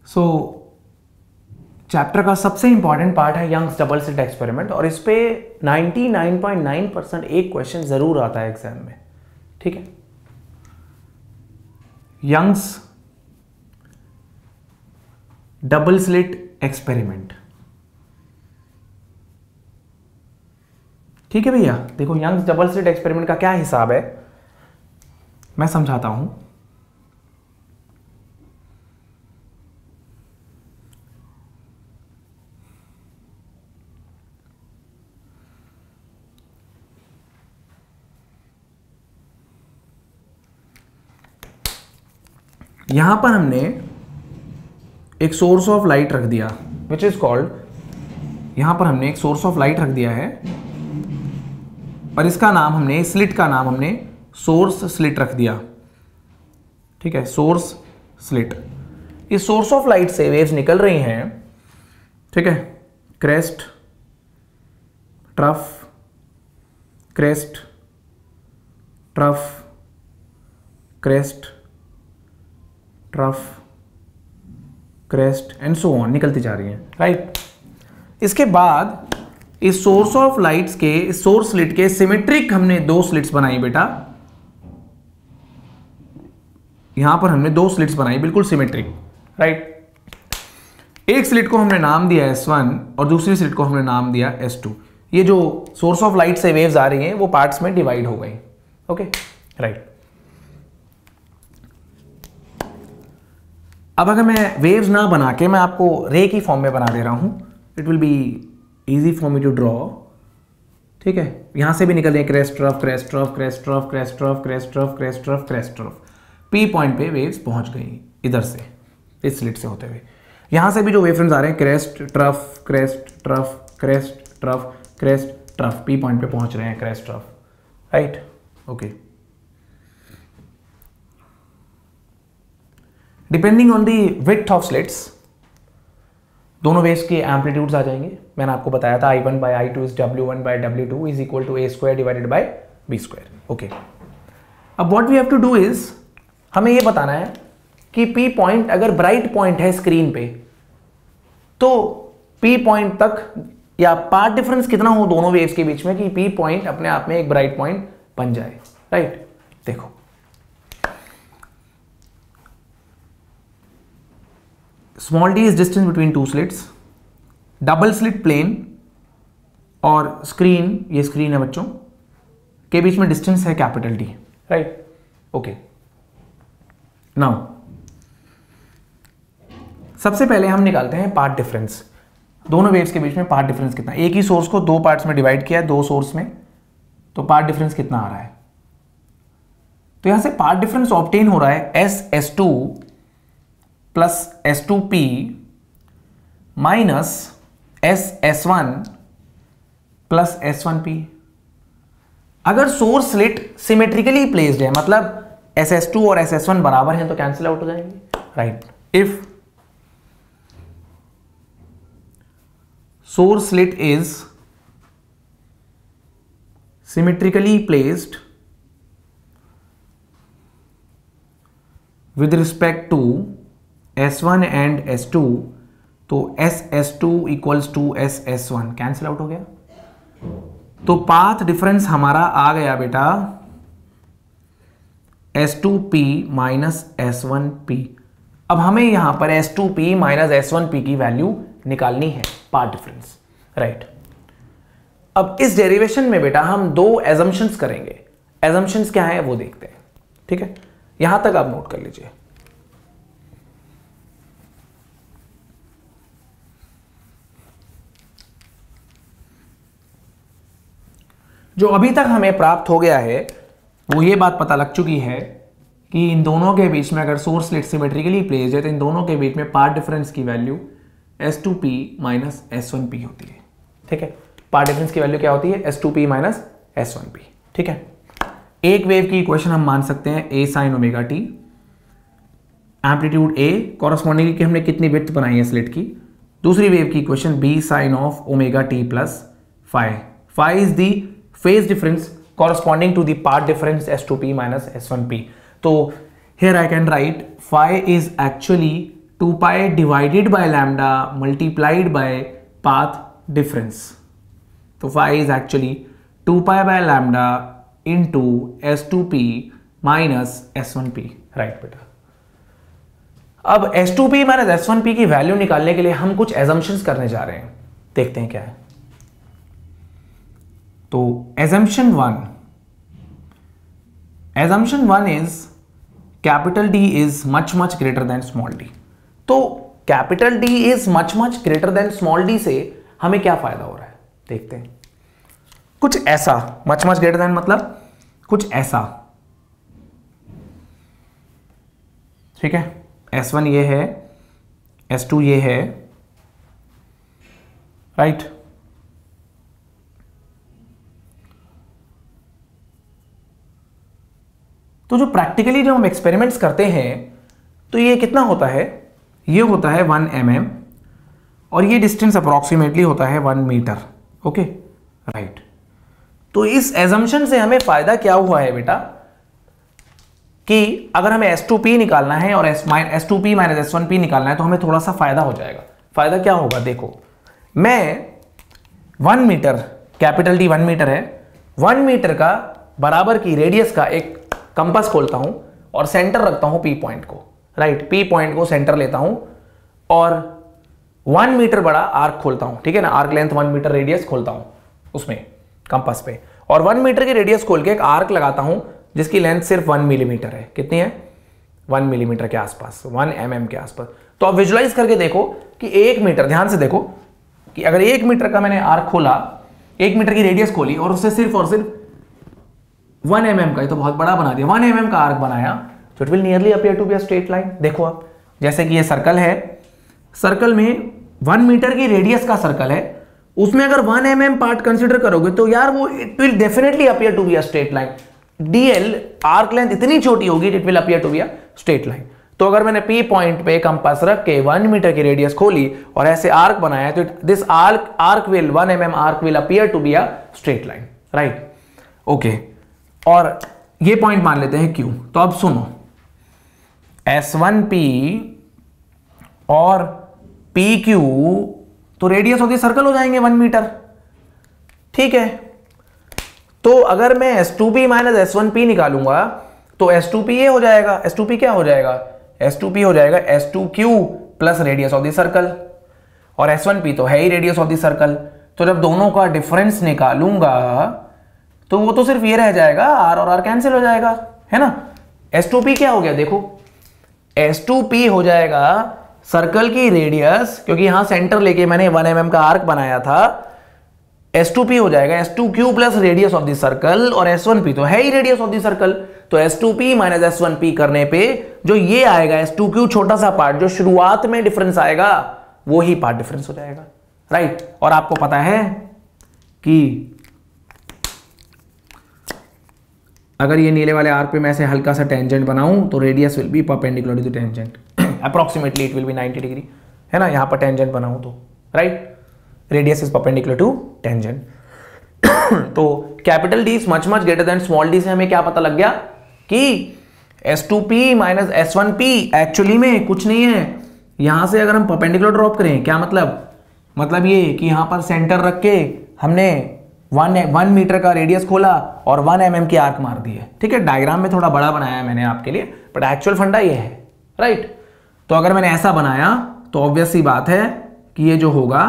सो chapter का सबसे important part है यंग्स डबल स्लिट एक्सपेरिमेंट, और इस पे 99.9% एक क्वेश्चन जरूर आता है एग्जाम में, ठीक है। यंग्स डबल स्लिट एक्सपेरिमेंट, ठीक है भैया। देखो यंग्स डबल स्लिट एक्सपेरिमेंट का क्या हिसाब है मैं समझाता हूं। यहां पर हमने एक सोर्स ऑफ लाइट रख दिया विच इज कॉल्ड, यहां पर हमने एक सोर्स ऑफ लाइट रख दिया है और इसका नाम हमने, स्लिट का नाम हमने सोर्स स्लिट रख दिया, ठीक है, सोर्स स्लिट। इस सोर्स ऑफ लाइट से वेव्स निकल रही हैं, ठीक है, crest trough, crest trough, crest trough, crest and so on, निकलती जा रही हैं, राइट। इसके बाद इस सोर्स ऑफ लाइट्स के, इस सोर्स स्लिट के सिमेट्रिक हमने दो स्लिट्स बनाई बेटा। यहां पर हमने दो स्लिट्स बनाई बिल्कुल सिमेट्रिक, राइट। एक स्लिट को हमने नाम दिया S1 और दूसरी स्लिट को हमने नाम दिया S2। ये जो सोर्स ऑफ लाइट से वेव्स आ रही हैं वो पार्ट्स में डिवाइड हो गई, ओके, राइट। अब अगर मैं वेव्स ना बना के मैं आपको रे की फॉर्म में बना दे रहा हूं, it will be easy for me to draw, ठीक है। यहां से भी निकल रही है crest trough, crest trough, crest trough, crest trough, crest trough, crest trough, crest trough. P point पे वेव्स पहुंच गई इधर से, इस स्लिट से होते हुए। यहां से भी जो वेवफ्रंट्स आ रहे हैं crest trough, crest trough, crest trough, crest trough, P point पे पहुंच रहे हैं crest trough, right, okay. Depending on the width of slits दोनों वेव्स के एम्पलीट्यूड्स आ जाएंगे। मैंने आपको बताया था I1 by I2 is W1 by W2 is equal to A² divided by B², okay. अब what we have to do is, हमें ये बताना है कि P पॉइंट अगर ब्राइट पॉइंट है स्क्रीन पे तो P पॉइंट तक या पाथ डिफरेंस कितना हो दोनों वेव्स के बीच में कि P पॉइंट अपने आप में एक ब्राइट पॉइंट बन जाए, राइट। देखो small d is distance between two slits, double slit plane और स्क्रीन, ये स्क्रीन है बच्चों, के बीच में डिस्टेंस है capital D, right, okay. Now सबसे पहले हम निकालते हैं पाथ डिफरेंस, दोनों वेव्स के बीच में पाथ डिफरेंस कितना। एक ही सोर्स को दो पार्ट्स में डिवाइड किया है, दो सोर्स में, तो पाथ डिफरेंस कितना आ रहा है। तो यहां से पाथ डिफरेंस ऑब्टेन हो रहा है S2 plus S2P minus S1 plus S1P। अगर सोर्स स्लिट सिमेट्रिकली प्लेस्ड है, मतलब SS2 और SS1 बराबर हैं, तो कैंसिल आउट हो जाएंगे, right. If source slit is symmetrically placed with respect to S1 and S2, तो SS2 equals to SS1 cancel out हो गया। तो पाथ डिफरेंस हमारा आ गया बेटा S2P माइनस S1P। अब हमें यहां पर S2P माइनस S1P की वैल्यू निकालनी है, पाथ डिफरेंस, राइट। अब इस डेरिवेशन में बेटा हम दो एजम्पशंस करेंगे। एजम्पशंस क्या है वो देखते हैं, ठीक है। यहां तक आप नोट कर लीजिए। जो अभी तक हमें प्राप्त हो गया है वो ये बात पता लग चुकी है कि इन दोनों के बीच में अगर सोर्स स्लिट सिमेट्रिकली प्लेस्ड है तो इन दोनों के बीच में पाथ डिफरेंस की वैल्यू S2P माइनस S1P होती है, ठीक है। पाथ डिफरेंस की वैल्यू क्या होती है, S2P माइनस S1P, ठीक है। एक वेव की इक्वेशन हम मान सकते हैं A sin omega t, amplitude A corresponding की हमने कितनी विड्थ बनाई है स्लिट की। दूसरी वेव की equation B sin of omega t plus phi, phi is the phase difference corresponding to the path difference S2P minus S1P. So here I can write phi is actually 2 pi divided by lambda multiplied by path difference. तो phi is actually 2 pi by lambda into S2P minus S1P। Right बेटा, अब S2P minus S1P की value निकालने के लिए हम कुछ assumptions करने जा रहे हैं, देखते हैं क्या है। तो assumption one is capital D is much much greater than small d। तो capital D is much much greater than small d से हमें क्या फायदा हो रहा है, देखते हैं। कुछ ऐसा, मच मच ग्रेटर देन मतलब कुछ ऐसा, ठीक है। S1 ये है, S2 ये है, राइट। तो जो प्रैक्टिकली जब हम एक्सपेरिमेंट्स करते हैं तो ये कितना होता है, ये होता है 1 mm और ये डिस्टेंस अप्रोक्सीमेटली होता है 1 मीटर। Okay, right. तो इस एजम्पशन से हमें फायदा क्या हुआ है बेटा कि अगर हमें S2P निकालना है और S2P माइनस S1P निकालना है तो हमें थोड़ा सा फायदा हो जाएगा। फायदा क्या होगा, देखो, मैं 1 मीटर, कैपिटल D 1 मीटर है, 1 मीटर का बराबर की रेडियस का एक कंपास खोलता हूं और सेंटर रखता हूं P पॉइंट को, राइट। P पॉइंट को सेंटर लेता हूं और 1 मीटर बड़ा आर्क खोलता हूं, ठीक है ना। आर्क लेंथ 1 मीटर रेडियस खोलता हूं उसमें कंपास पे, और 1 मीटर की रेडियस खोल के एक आर्क लगाता हूं जिसकी लेंथ सिर्फ 1 मिलीमीटर है। कितनी है, 1 मिलीमीटर के आसपास, 1 mm के आसपास। तो आप विजुलाइज करके देखो कि 1 मीटर, ध्यान से देखो कि अगर 1 मीटर का मैंने आर्क खोला, 1 मीटर की रेडियस खोली और उससे सिर्फ और सिर्फ 1 mm का, ये तो बहुत बड़ा बना दिया, 1 mm का आर्क बनाया, तो it will nearly appear to be a straight line. देखो आप, जैसे कि ये सर्कल है, सर्कल में 1 मीटर की रेडियस का सर्कल है, उसमें अगर 1 mm पार्ट कंसीडर करोगे तो यार वो it will definitely appear to be a straight line. DL arc length इतनी छोटी होगी it will appear to be a straight line. तो अगर मैंने P पॉइंट पे कंपास रख के 1 मीटर की रेडियस खोली और ऐसे आर्क बनाया तो this arc will 1 mm arc will appear to be a straight line, right. Okay, और ये पॉइंट मान लेते हैं Q। तो अब सुनो, S1P और PQ तो रेडियस ऑफ द सर्कल हो जाएंगे 1 मीटर, ठीक है। तो अगर मैं S2P माइनस S1P निकालूंगा तो S2P ये हो जाएगा, S2P क्या हो जाएगा, S2P हो जाएगा S2Q plus radius of the circle, और S1P तो है ही रेडियस ऑफ द सर्कल। तो जब दोनों का डिफरेंस निकालूंगा तो वो तो सिर्फ ये रह जाएगा, R और R कैंसिल हो जाएगा, है ना। S2P क्या हो गया, देखो, S2P हो जाएगा सर्कल की रेडियस, क्योंकि यहां सेंटर लेके मैंने 1 mm का आर्क बनाया था, S2P हो जाएगा S2Q plus radius of the circle, और S1P तो है ही रेडियस ऑफ द सर्कल। तो S2P माइनस S1P करने पे जो ये आएगा S2Q छोटा सा पार्ट, जो शुरुआत में डिफरेंस आएगा वो ही पार्ट डिफरेंस हो जाएगा, राइट। और आपको पता है कि अगर ये नीले वाले आर्क पे मैं ऐसे हल्का सा टेंजेंट बनाऊं तो radius will be perpendicular to the tangent, approximately it will be 90 degree, है ना। यहां पर टेंजेंट बनाऊं तो, right, radius is perpendicular to tangent. तो capital D is much much greater than small d से हमें क्या पता लग गया कि S2P माइनस S1P एक्चुअली में कुछ नहीं है। यहां से अगर हम परपेंडिकुलर ड्रॉप करें, क्या मतलब ये कि यहां पर सेंटर रख के हमने 1 मीटर का रेडियस खोला और 1 mm की आर्क मार दी है, ठीक है। डायग्राम में थोड़ा बड़ा बनाया है मैंने आपके लिए, बट एक्चुअल फंडा ये है, राइट। तो अगर मैंने ऐसा बनाया तो ऑब्वियस सी बात है कि ये जो होगा,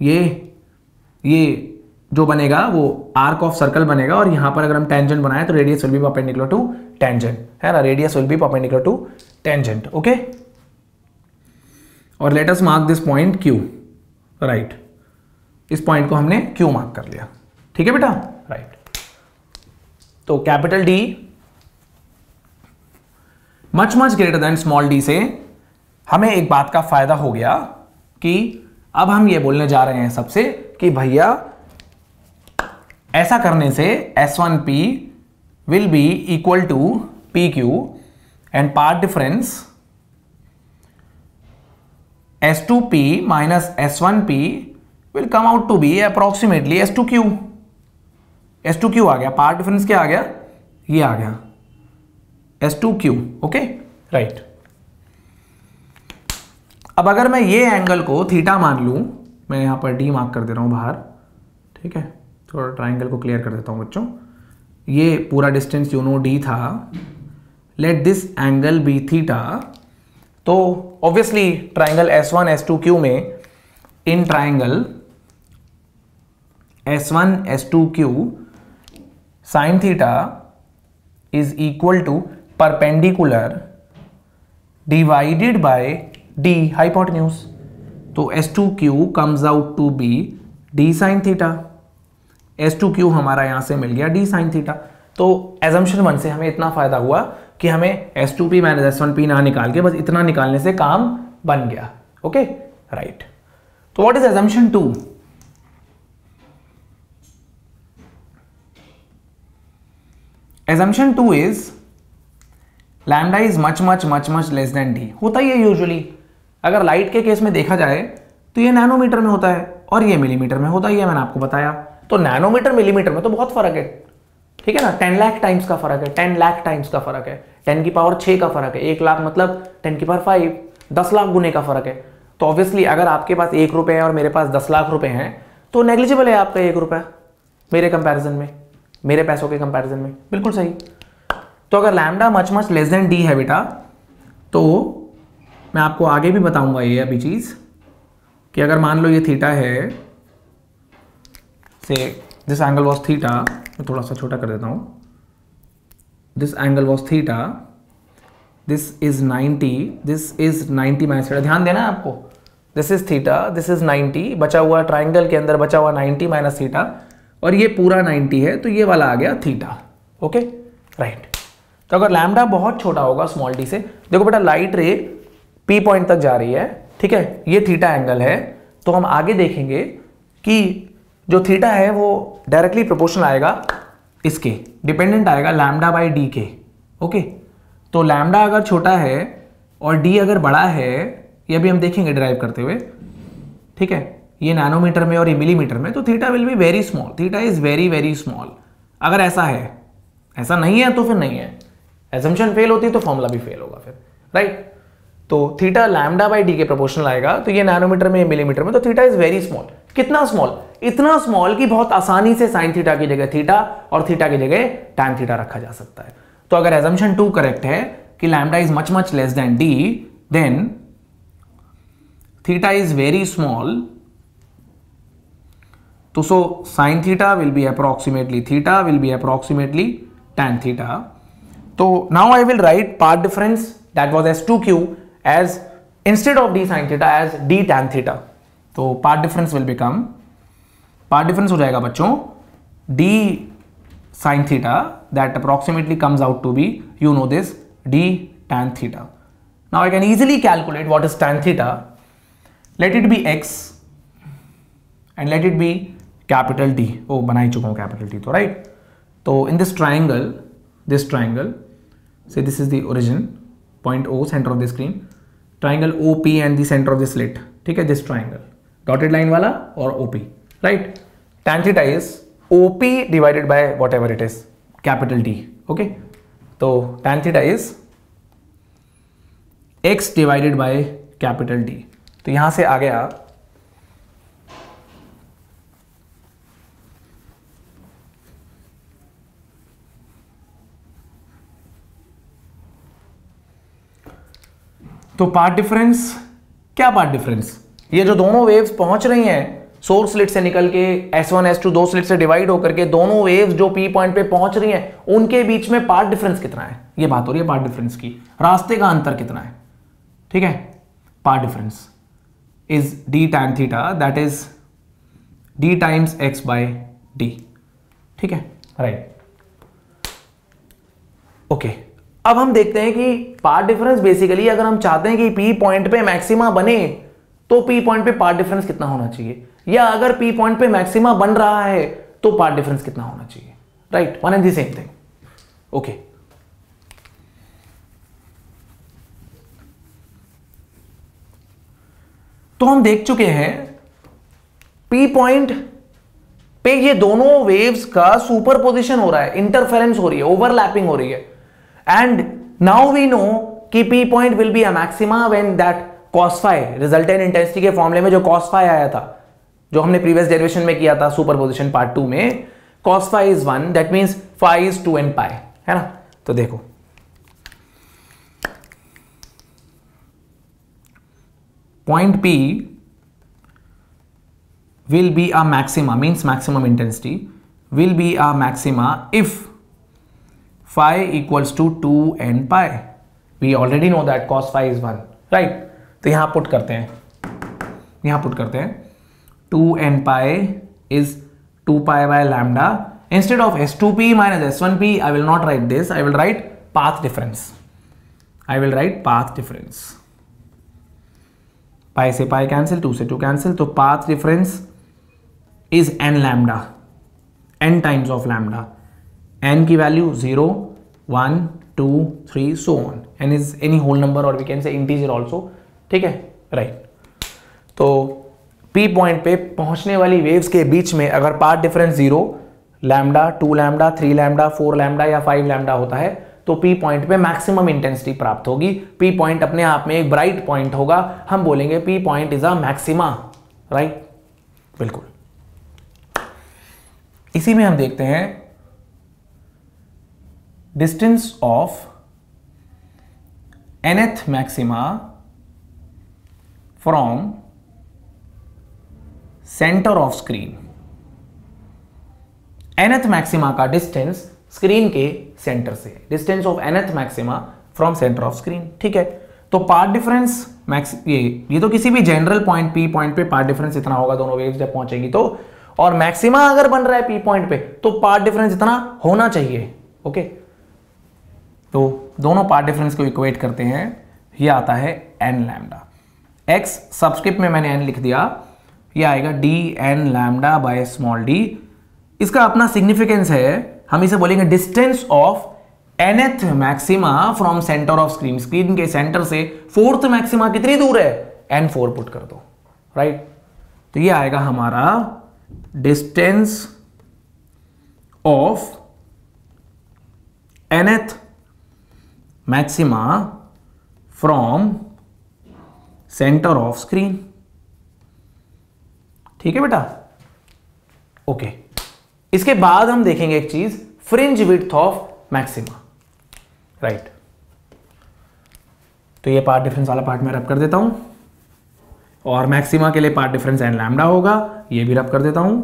ये जो बनेगा वो आर्क ऑफ सर्कल बनेगा, और यहां पर अगर हम टेंजेंट बनाए तो radius will be perpendicular to tangent, है ना। Radius will be perpendicular to tangent, okay. और let us mark this point Q, राइट। इस पॉइंट को हमने Q मार्क कर लिया, ठीक है बेटा, राइट। तो capital D much much greater than small d से हमें एक बात का फायदा हो गया कि अब हम ये बोलने जा रहे हैं सबसे कि भैया ऐसा करने से S1P will be equal to PQ and part difference S2P minus S1P will come out to be approximately S2Q। S2Q आ गया, पार्ट डिफरेंस क्या आ गया, ये आ गया S2Q, ओके, राइट। अब अगर मैं ये एंगल को थीटा मान लूं, मैं यहां पर डी मार्क कर दे रहा हूं बाहर, ठीक है, थोड़ा ट्राइंगल को क्लियर कर देता हूं बच्चों। ये पूरा डिस्टेंस यू नो डी था, let this angle be theta. तो obviously triangle S1 S2 Q में, in triangle S1 S2 Q sine theta is equal to perpendicular divided by D hypotenuse. तो S2Q comes out to be D sine theta. S2Q हमारा यहां से मिल गया D sine theta. तो assumption 1 से हमें इतना फायदा हुआ कि हमें S2P माइनस S1P ना निकाल के बस इतना निकालने से काम बन गया। Okay right. तो what is assumption 2? Assumption 2 is lambda is much much much much less than D. होता ही है यूजुअली, अगर लाइट के केस में देखा जाए तो ये नैनोमीटर में होता है और ये मिलीमीटर में होता ही है, मैंने आपको बताया। तो नैनोमीटर मिलीमीटर में तो बहुत फर्क है, ठीक है ना। 10 लाख टाइम्स का फर्क है, 10 लाख टाइम्स का फर्क है, 10 की पावर 6 का फर्क है, 1 लाख मतलब 10 की पावर 5, 10 लाख गुने का फर्क है। तो ऑब्वियसली अगर आपके पास 1 रुपए है और मेरे पास 10 लाख रुपए हैं तो नेग्लिजिबल है आपका 1 रुपया मेरे कंपैरिजन में, मेरे पैसों के कंपैरिजन में, बिल्कुल सही। तो अगर lambda much much less than D है बेटा, तो मैं आपको आगे भी बताऊंगा ये अभी चीज कि अगर मान लो ये थीटा है, से दिस एंगल वॉज थीटा, मैं थोड़ा सा छोटा कर देता हूं, this angle was theta, this is 90, this is 90 minus theta. ध्यान देना आपको, this is theta, this is 90, बचा हुआ ट्राइंगल के अंदर बचा हुआ 90 माइनस थीटा, और ये पूरा 90 है तो ये वाला आ गया थीटा। Okay right. तो अगर लैम्डा बहुत छोटा होगा स्मॉल डी से, देखो बेटा लाइट रे पी पॉइंट तक जा रही है, ठीक है, ये थीटा एंगल है, तो हम आगे देखेंगे कि जो थीटा है वो डायरेक्टली प्रोपोर्शनल आएगा इसके, डिपेंडेंट आएगा लैम्डा बाई डी के। ओके, तो लैम्डा अगर छोटा है और डी अगर बड़ा है, ये भी हम देखेंगे डिराइव करते हुए, ठीक है, ये नैनोमीटर में और ये मिलीमीटर में, तो theta will be very small, theta is very very small. अगर ऐसा है, ऐसा नहीं है तो फिर नहीं है, एजम्पशन फेल होती तो फॉर्मूला भी फेल होगा फिर, राइट। तो थीटा लैम्डा बाई डी के प्रोपोर्शनल आएगा, तो ये नैनोमीटर में, मिलीमीटर में, तो थीटा इज वेरी स्मॉल। कितना स्मॉल? इतना स्मॉल कि बहुत आसानी से साइन थीटा की जगह थीटा और थीटा की जगह टैन थीटा रखा जा सकता है। तो अगर एजम्पशन 2 करेक्ट है कि lambda is much much less than D, then theta is very small, तो so sine theta will be approximately theta will be approximately tan theta. तो now I will write part difference that was S2Q as instead of d sin theta as d tan theta। तो path difference will become, path difference हो जाएगा बच्चों d sin theta that approximately comes out to be, you know this, d tan theta। Now I can easily calculate what is tan theta। Let it be x and let it be capital D। ओ बना ही चुका हूं capital D तो, right. तो in this triangle, say this is the origin point O, center of the screen, triangle OP and the center of the slit, ठीक है, this triangle dotted line वाला और OP, right। tan theta is OP divided by whatever it is, capital D। okay, तो tan theta is x divided by capital D। तो यहां से आ गया तो पार्ट डिफरेंस, क्या पार्ट डिफरेंस? ये जो दोनों वेव्स पहुंच रही हैं सोर्स स्लिट से निकल के, S1 S2 दो स्लिट से डिवाइड होकर के, दोनों वेव्स जो P पॉइंट पे पहुंच रही हैं उनके बीच में पार्ट डिफरेंस कितना है, ये बात हो रही है पार्ट डिफरेंस की। रास्ते का अंतर कितना है, ठीक है। Part difference is d tan theta, that is d times x by d, ठीक है, राइट। ओके, अब हम देखते हैं कि पार्ट डिफरेंस बेसिकली अगर हम चाहते हैं कि P पॉइंट पे मैक्सिमा बने तो P पॉइंट पे पार्ट डिफरेंस कितना होना चाहिए, या अगर P पॉइंट पे मैक्सिमा बन रहा है तो पार्ट डिफरेंस कितना होना चाहिए, right. One and the same thing. Okay, तो हम देख चुके हैं P पॉइंट पे ये दोनों वेव्स का सुपरपोजिशन हो रहा है, इंटरफेरेंस हो रही है, ओवरलैपिंग हो रही है। And now we know कि P point will be a maxima when that cos phi resultant intensity के फॉर्मूले में जो cos phi आया था, जो हमने प्रीवियस डेरिवेशन में किया था सुपरपोजिशन पार्ट 2 में, cos phi is 1, that means phi is 2n pi, है ना। तो देखो point P will be a maxima, means maximum intensity will be a maxima if phi equals to 2n pi. We already know that cos phi is 1, right? तो यहां put करते हैं 2n pi is 2 pi by lambda. Instead of s2p minus s1p, I will not write this, I will write path difference. pi से pi cancel, 2 से 2 cancel, तो path difference is n lambda, n times of lambda. n की value 0, 1, 2, 3 so on. n is any whole number or we can say integer also, ठीक है, right. तो p point पे पहुंचने वाली वेव्स के बीच में अगर path difference 0, lambda, 2 lambda, 3 lambda, 4 lambda या 5 लैम्डा होता है तो p पॉइंट पे मैक्सिमम इंटेंसिटी प्राप्त होगी। p पॉइंट अपने आप में एक ब्राइट पॉइंट होगा, हम बोलेंगे p point is a maxima, right, बिल्कुल। इसी में हम देखते हैं distance of nth maxima from centre of screen. nth maxima का डिस्टेंस स्क्रीन के सेंटर से, distance of nth maxima from centre of screen, ठीक है। तो पाथ डिफरेंस ये तो किसी भी जनरल पॉइंट p पॉइंट पे पाथ डिफरेंस इतना होगा दोनों वेव्स जब पहुंचेगी तो, और मैक्सिमा अगर बन रहा है p पॉइंट पे तो पाथ डिफरेंस इतना होना चाहिए, ओके। तो दोनों पाथ डिफरेंस को इक्वेट करते हैं, ये आता है n लैम्डा, x सबस्क्रिप्ट में मैंने n लिख दिया, ये आएगा dn lambda by small d। इसका अपना सिग्निफिकेंस है, हम इसे बोलेंगे distance of nth maxima from centre of screen. Screen के सेंटर से फोर्थ मैक्सिमा कितनी दूर है, n4 पुट कर दो, राइट। तो ये आएगा हमारा distance of nth maxima from centre of screen, ठीक है बेटा, ओके। इसके बाद हम देखेंगे एक चीज, fringe width of maxima, right. तो ये पार्ट डिफरेंस वाला पार्ट मैं रब कर देता हूं, और मैक्सिमा के लिए पार्ट डिफरेंस n लैम्डा होगा, ये भी रब कर देता हूं।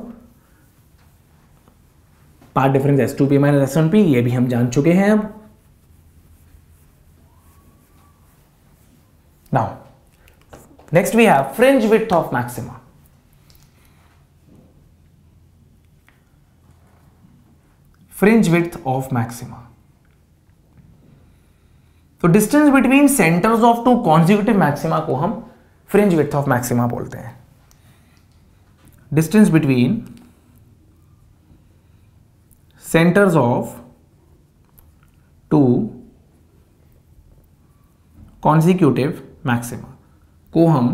Part difference s2p minus s1p, ये भी हम जान चुके हैं अब। Now next we have fringe width of maxima. Fringe width of maxima, तो distance between centres of two consecutive maxima को हम फ्रिंज विड्थ ऑफ मैक्सिमा बोलते हैं। Distance between centres of two consecutive maxima को हम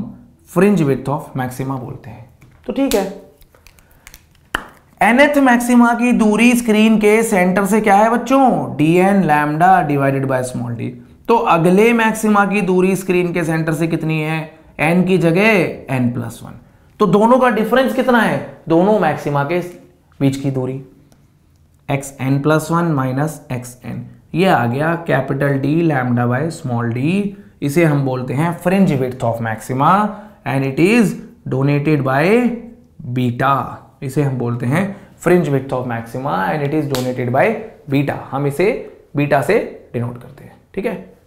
फ्रिंज विड्थ ऑफ मैक्सिमा बोलते हैं। तो ठीक है, nth मैक्सिमा की दूरी स्क्रीन के सेंटर से क्या है बच्चों, dn lambda divided by small d। तो अगले मैक्सिमा की दूरी स्क्रीन के सेंटर से कितनी है, n की जगह n+1। तो दोनों का डिफरेंस कितना है, दोनों मैक्सिमा के बीच की दूरी xn+1 माइनस xn, ये आ गया capital D lambda by small d। इसे हम बोलते हैं fringe width of maxima and it is donated by beta. इसे हम बोलते हैं fringe width of maxima and it is donated by beta. हम इसे बीटा से डिनोट करते हैं, ठीक है।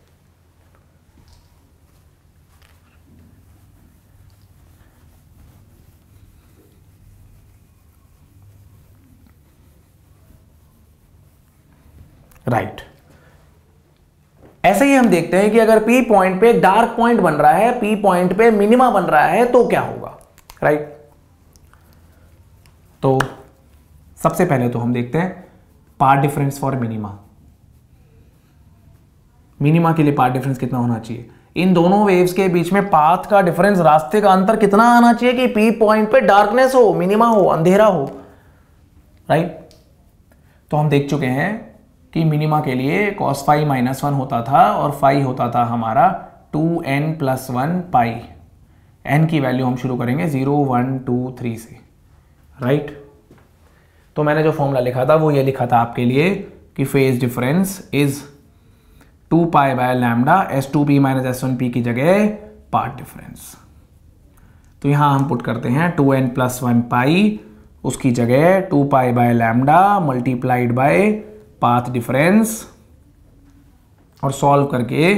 राइट, ऐसे ही हम देखते हैं कि अगर P पॉइंट पे डार्क पॉइंट बन रहा है, P पॉइंट पे मिनिमा बन रहा है तो क्या होगा, राइट। तो सबसे पहले तो हम देखते हैं path difference for minima. Minima के लिए पाथ डिफरेंस कितना होना चाहिए, इन दोनों वेव्स के बीच में पाथ का डिफरेंस, रास्ते का अंतर कितना आना चाहिए कि P पॉइंट पे डार्कनेस हो, मिनिमा हो, अंधेरा हो, राइट। तो हम देख चुके हैं कि मिनिमा के लिए cos phi -1 होता था और phi होता था हमारा 2n+1 पाई, n की वैल्यू हम शुरू करेंगे 0 1 2 3 से, राइट। तो मैंने जो फॉर्मूला लिखा था वो ये लिखा था आपके लिए कि phase difference is 2 pi by lambda S2p minus S1p की जगह पाथ डिफरेंस। तो यहां हम पुट करते हैं 2n+1 पाई, उसकी जगह 2 pi by lambda multiplied by path difference, और सॉल्व करके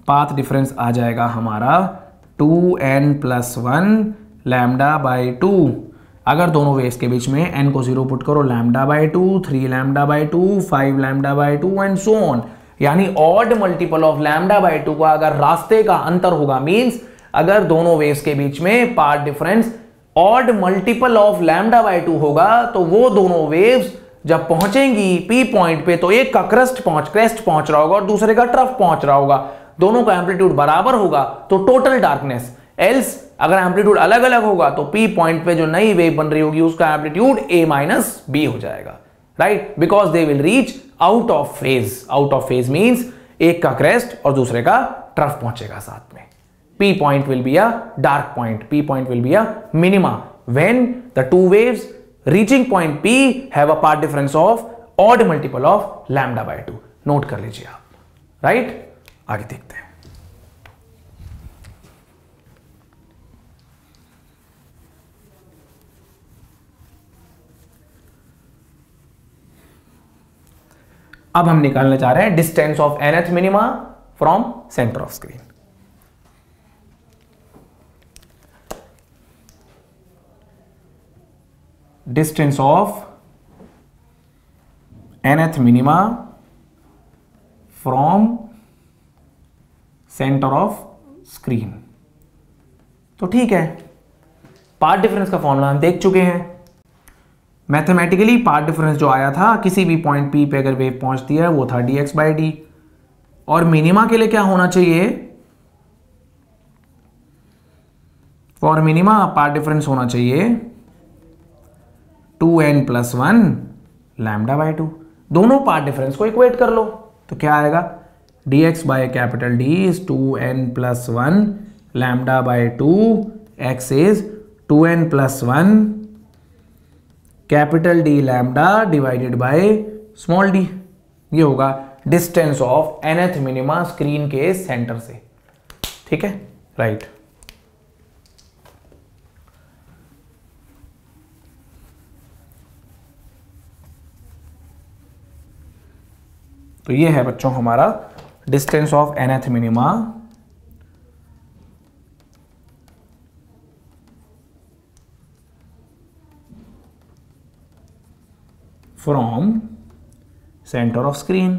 पाथ डिफरेंस आ जाएगा हमारा 2n+1 लैम्डा बाय 2। अगर दोनों वेव्स के बीच में n को 0 पुट करो, lambda by 2, 3 lambda by 2, 5 lambda by 2 and so on. यानी odd multiple of lambda by 2 का अगर रास्ते का अंतर होगा, मींस अगर दोनों वेव्स के बीच में path difference odd multiple of lambda by 2 होगा, तो वो दोनों वेव्स जब पहुंचेंगी पी पॉइंट पे तो एक का क्रेस्ट पहुंच रहा होगा और दूसरे का ट्रफ पहुंच रहा होगा, दोनों का एम्पलीट्यूड बराबर होगा तो टोटल डार्कनेस। एल्स अगर एम्पलीट्यूड अलग अलग होगा तो पी पॉइंट पे जो नई वेव बन रही होगी उसका एम्पलीट्यूड a माइनस बी हो जाएगा, right, because they will reach out of phase. Out of phase means एक का क्रेस्ट और दूसरे का ट्रफ पहुंचेगा साथ में। P point will be a dark point. P point will be a minima when the two waves reaching point P have a path difference of odd multiple of lambda by 2. Note कर लीजिए आप, right. आगे देखते हैं। अब हम निकालने जा रहे हैं distance of nth minima from centre of screen. Distance of nth minima from centre of screen. तो ठीक है, पाथ डिफरेंस का फॉर्मूला हम देख चुके हैं। मैथमेटिकली पाथ डिफरेंस जो आया था किसी भी पॉइंट P पे अगर वेव पहुंचती है वो था dx/d, और मिनिमा के लिए क्या होना चाहिए, फॉर मिनिमा पाथ डिफरेंस होना चाहिए 2n+1 लैम्डा बाय 2। दोनों पाथ डिफरेंस को इक्वेट कर लो तो क्या आएगा, dx/D is 2n+1 lambda by 2, x is 2n+1 capital D lambda divided by small d। ये होगा distance of nth minima screen के सेंटर से, ठीक है, राइट। तो ये है बच्चों हमारा distance of nth minima from centre of screen.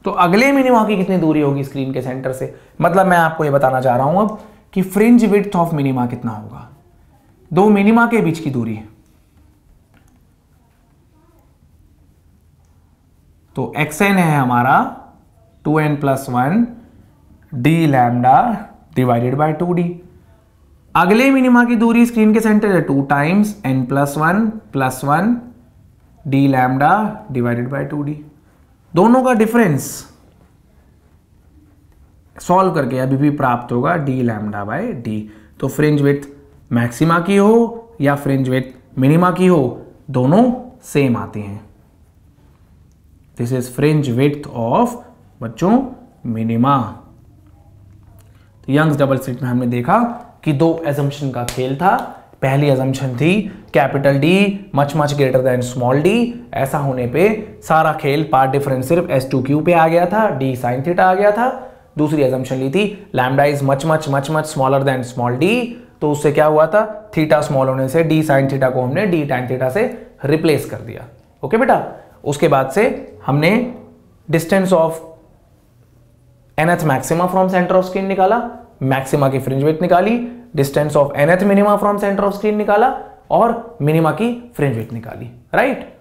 तो अगले मिनिमा की कितनी दूरी होगी स्क्रीन के सेंटर से, मतलब मैं आपको ये बताना चाह रहा हूं अब कि फ्रिंज विड्थ ऑफ मिनिमा कितना होगा, दो मिनिमा के बीच की दूरी। तो xn है हमारा 2n+1 d lambda divided by 2d। अगले मिनिमा की दूरी स्क्रीन के सेंटर है 2 times n+1+1 d lambda divided by 2d। दोनों का डिफरेंस सॉल्व करके अभी भी प्राप्त होगा d लैम्डा बाय d। तो फ्रिंज विड्थ मैक्सिमा की हो या फ्रिंज विड्थ मिनिमा की हो, दोनों सेम आती हैं। This is fringe width of बच्चों मिनिमा। तो यंग्स डबल स्लिट में हमने देखा कि दो एजम्पशन का खेल था। पहली एजम्पशन थी capital D much greater than small d। ऐसा होने पे सारा खेल पाथ डिफरेंस सिर्फ S2q पे आ गया था, d sin थीटा आ गया था। दूसरी एजम्पशन ली थी lambda is much smaller than small d, तो उससे क्या हुआ था, थीटा स्मॉल होने से d sin थीटा को हमने d tan थीटा से रिप्लेस कर दिया। ओके बेटा, उसके बाद से हमने distance of nth maxima from centre of screen निकाला, मैक्सिमा की फ्रिंज विड्थ निकाली, distance of nth minima from centre of screen निकाला और मिनिमा की फ्रिंज विड्थ निकाली, राइट।